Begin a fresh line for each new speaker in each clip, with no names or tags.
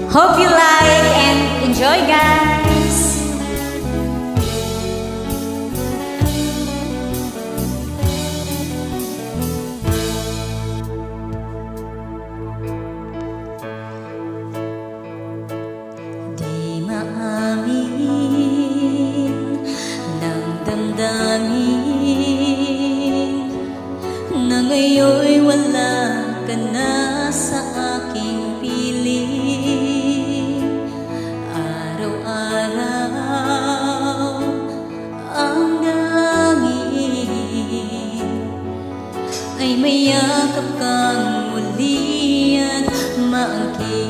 Hope you like and enjoy, guys. Di maamin ng damdamin na ngayon'y wala ka na sa aking piling. Araw-araw ang dalangin ay mayakap kang muli at maangkin.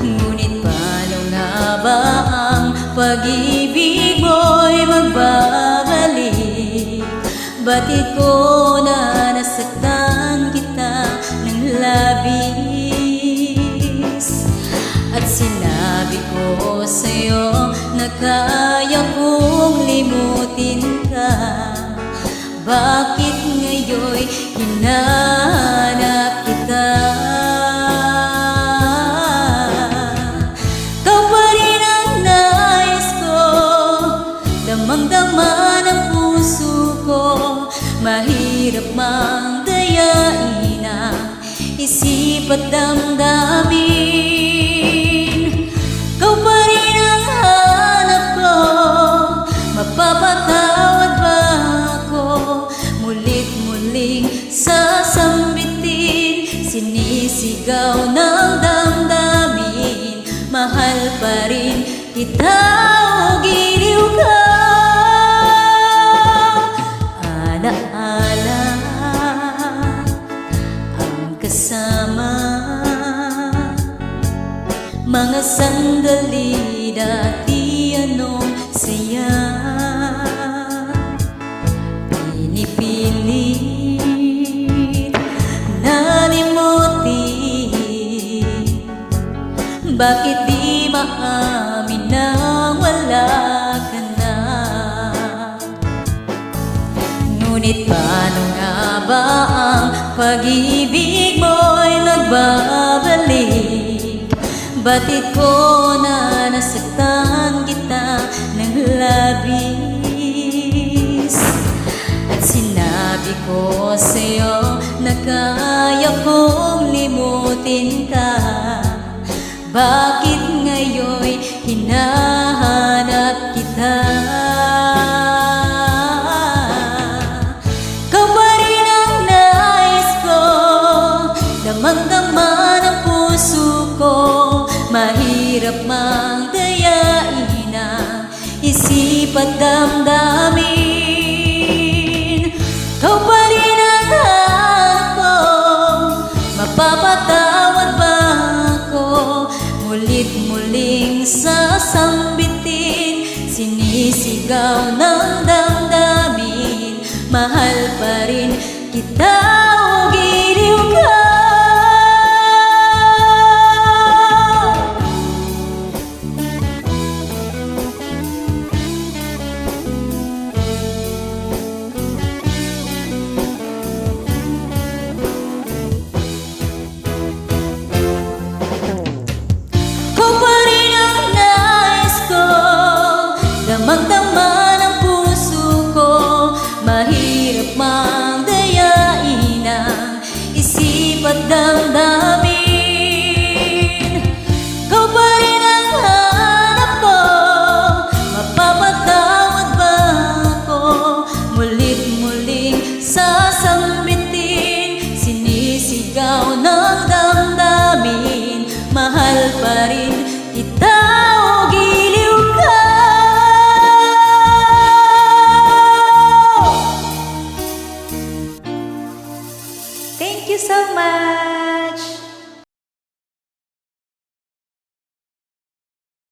Ngunit paano nga ba ang pag-ibig mo'y magbabalik? Bakit ko na nasaktan kita ng labis? At sinabi ko sa'yo na kaya kong limutin ka. Bakit ngayon'y hinahanap kita? Ikaw pa rin ang nais ko, damang-dama ng puso ko. Mahirap mang dayain ang isip at damdamin. Ikaw pa rin ang hanap ko, mapapatawad ba ako? Mulit-muling sasambitin, sinisigaw ng damdamin. Mahal pa rin kita o giliw ka? Alaala ang kasama, mga sandali dati anong saya. Pinipilit na limutin, bakit di maamin na wala ka na? Ngunit paano nga ba ang pag-ibig mo'y nagbabalik? Bakit ko na nasaktan kita ng labis? At sinabi ko sa'yo na kaya kong limutin ka. Bakit ngayon'y hinahanap kita? Ikaw pa rin ang nais ko, damang-dama ng puso ko. Mahirap mang dayain ang isip at damdamin. Ikaw pa rin ang hanap ko, mapapatawad ba ako? Mulit-muling sasambitin, sinisigaw ng damdamin. Mahal pa rin kita o giliw ka? Damang-dama ng puso ko, mahirap mang dayain ang isip at damdamin.